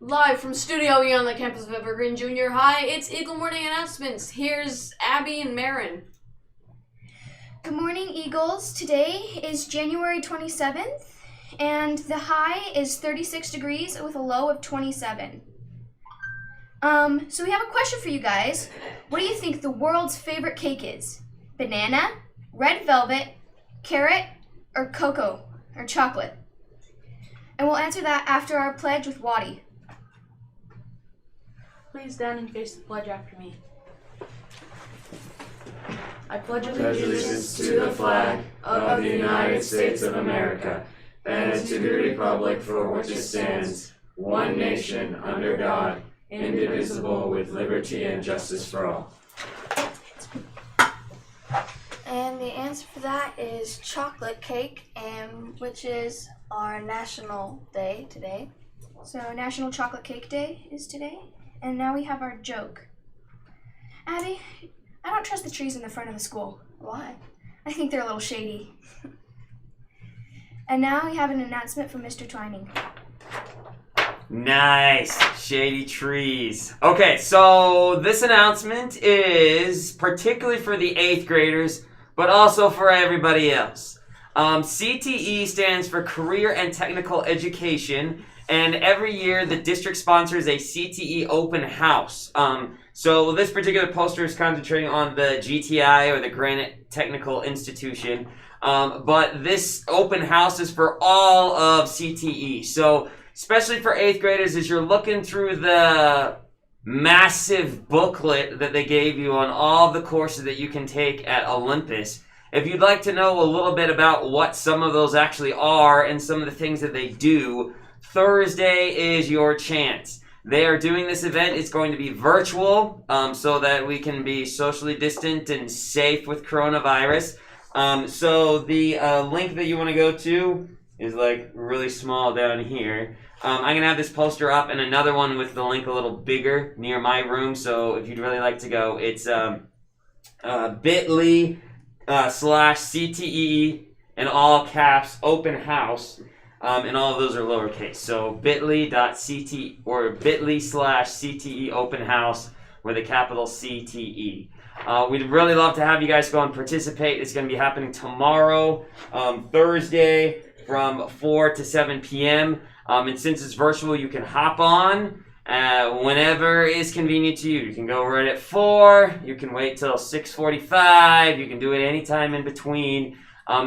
Live from Studio E on the campus of Evergreen Junior High, it's EJH Morning Announcements. Here's Abby and Marin. Good morning, Eagles. Today is January 27th, and the high is 36 degrees with a low of 27. So we have a question for you guys. What do you think the world's favorite cake is? Banana, red velvet, carrot, or cocoa, or chocolate? And we'll answer that after our pledge with Waddy. Please stand and face the pledge after me. I pledge allegiance to the flag of the United States of America and to the republic for which it stands, one nation, under God, indivisible, with liberty and justice for all. And the answer for that is chocolate cake, which is our national day today. So National Chocolate Cake Day is today. And now we have our joke. Abby, I don't trust the trees in the front of the school. Why? I think they're a little shady. And now we have an announcement from Mr. Twining. Nice, shady trees. Okay, so this announcement is particularly for the 8th graders, but also for everybody else. CTE stands for Career and Technical Education, and every year the district sponsors a CTE open house. So this particular poster is concentrating on the GTI, or the Granite Technical Institution, but this open house is for all of CTE. So especially for 8th graders, as you're looking through the massive booklet that they gave you on all the courses that you can take at Olympus, if you'd like to know a little bit about what some of those actually are and some of the things that they do, Thursday is your chance. They are doing this event. It's going to be virtual, so that we can be socially distant and safe with coronavirus. So the link that you want to go to is like really small down here. I'm going to have this poster up and another one with the link a little bigger near my room. So if you'd really like to go, it's bit.ly/CTE in all caps open house. And all of those are lowercase. So bit.ly.CT or bit.ly/CTE open house with a capital CTE. We'd really love to have you guys go and participate. It's going to be happening tomorrow, Thursday, from 4 to 7 p.m. And since it's virtual, you can hop on whenever is convenient to you. You can go right at 4. You can wait till 6:45. You can do it anytime in between.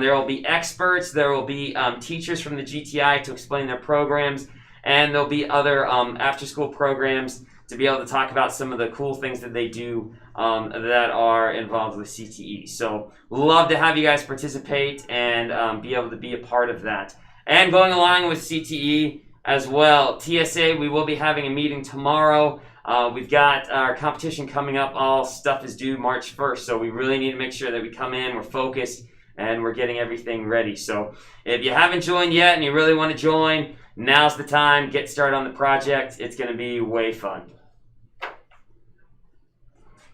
There will be experts, there will be teachers from the GTI to explain their programs, and there'll be other after-school programs to be able to talk about some of the cool things that they do that are involved with CTE. So love to have you guys participate and be able to be a part of that. And going along with CTE as well, TSA, we will be having a meeting tomorrow. We've got our competition coming up. All stuff is due March 1st, so we really need to make sure that we come in, we're focused, and we're getting everything ready. So if you haven't joined yet and you really want to join, now's the time. Get started on the project. It's going to be way fun.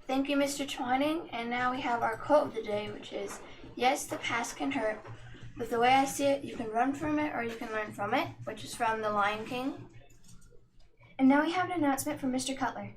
Thank you, Mr. Twining. And now we have our quote of the day, which is, "Yes, the past can hurt, but the way I see it, you can run from it or you can learn from it," which is from The Lion King. And now we have an announcement from Mr. Cutler.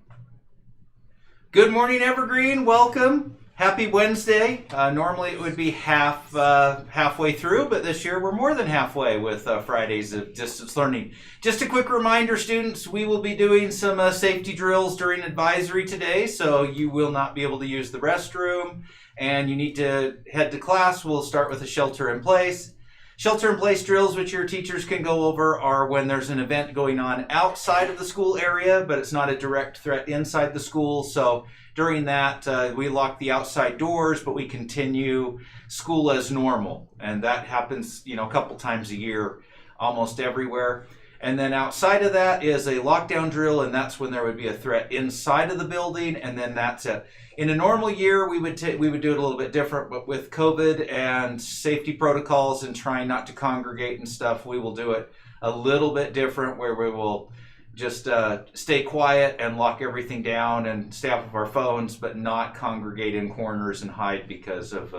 Good morning, Evergreen. Welcome. Happy Wednesday. Normally it would be halfway through, but this year we're more than halfway with Fridays of distance learning. Just a quick reminder, students, we will be doing some safety drills during advisory today, so you will not be able to use the restroom, and you need to head to class. We'll start with a shelter-in-place. Shelter-in-place drills, which your teachers can go over, are when there's an event going on outside of the school area, but it's not a direct threat inside the school. So during that, we lock the outside doors, but we continue school as normal. And that happens, a couple times a year, almost everywhere. And then outside of that is a lockdown drill, and that's when there would be a threat inside of the building, and then that's it. In a normal year, we would do it a little bit different, but with COVID and safety protocols and trying not to congregate and stuff, we will do it a little bit different, where we will just stay quiet and lock everything down and stay off of our phones, but not congregate in corners and hide because of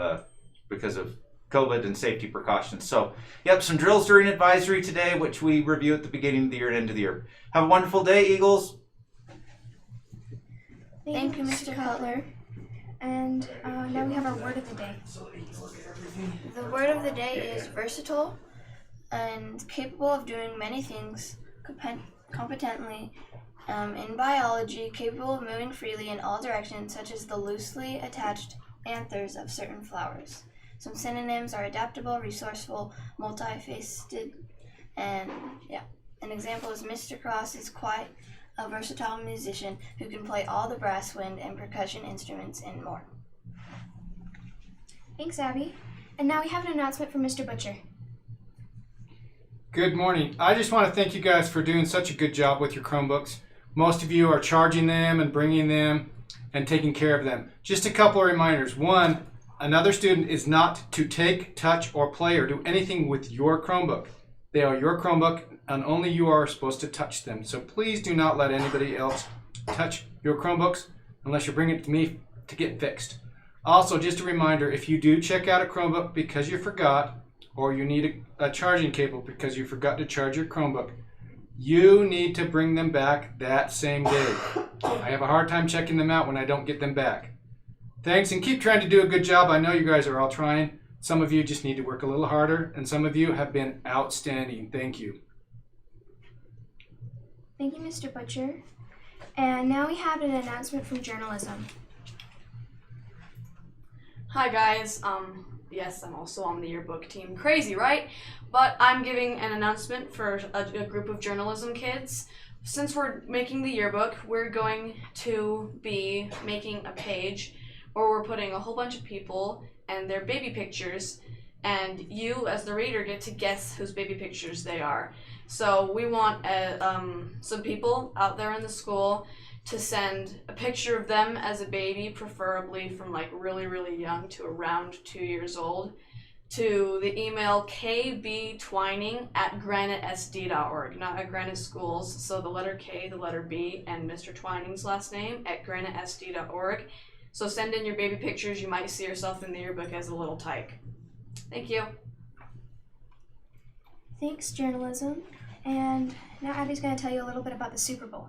COVID and safety precautions. So, yep, some drills during advisory today, which we review at the beginning of the year and end of the year. Have a wonderful day, Eagles. Thank you, Mr. Cutler. And now we have our word of the day. The word of the day is versatile and capable of doing many things competently. In biology, capable of moving freely in all directions, such as the loosely attached anthers of certain flowers. Some synonyms are adaptable, resourceful, multifaceted, and An example is Mr. Cross is quite a versatile musician who can play all the brass, wind, and percussion instruments and more. Thanks, Abby. And now we have an announcement from Mr. Butcher. Good morning. I just want to thank you guys for doing such a good job with your Chromebooks. Most of you are charging them and bringing them and taking care of them. Just a couple of reminders. One, another student is not to take, touch, or play or do anything with your Chromebook. They are your Chromebook and only you are supposed to touch them. So please do not let anybody else touch your Chromebooks unless you bring it to me to get fixed. Also, just a reminder, if you do check out a Chromebook because you forgot, or you need a charging cable because you forgot to charge your Chromebook, you need to bring them back that same day. I have a hard time checking them out when I don't get them back. Thanks, and keep trying to do a good job. I know you guys are all trying. Some of you just need to work a little harder, and some of you have been outstanding. Thank you. Thank you, Mr. Butcher. And now we have an announcement from journalism. Hi guys, yes, I'm also on the yearbook team. Crazy, right? But I'm giving an announcement for a group of journalism kids. Since we're making the yearbook, we're going to be making a page where we're putting a whole bunch of people and their baby pictures, and you as the reader get to guess whose baby pictures they are. So we want some people out there in the school to send a picture of them as a baby, preferably from like really, really young to around 2 years old, to the email kbtwining@granitesd.org, not at Granite Schools, so the letter K, the letter B, and Mr. Twining's last name at granitesd.org. So send in your baby pictures. You might see yourself in the yearbook as a little tyke. Thank you. Thanks, journalism. And now Abby's going to tell you a little bit about the Super Bowl.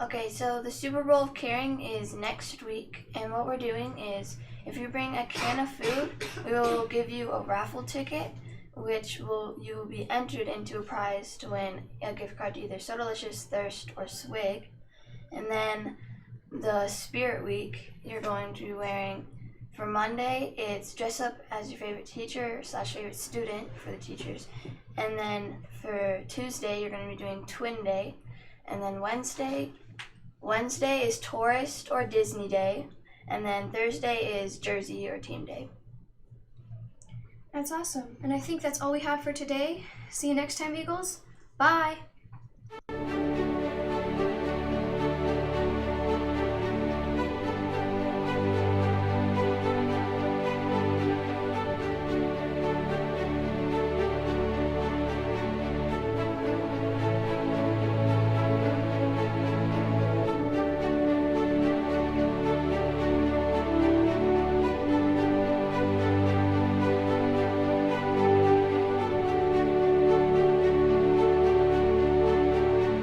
Okay, so the Super Bowl of Caring is next week, and what we're doing is if you bring a can of food, we will give you a raffle ticket, which you will be entered into a prize to win a gift card to either Sodalicious, Thirst, or Swig. And then the Spirit Week, you're going to be wearing, for Monday, it's dress up as your favorite teacher / favorite student for the teachers. And then for Tuesday, you're going to be doing Twin Day. And then Wednesday is Tourist or Disney Day. And then Thursday is Jersey or Team Day. That's awesome. And I think that's all we have for today. See you next time, Eagles. Bye.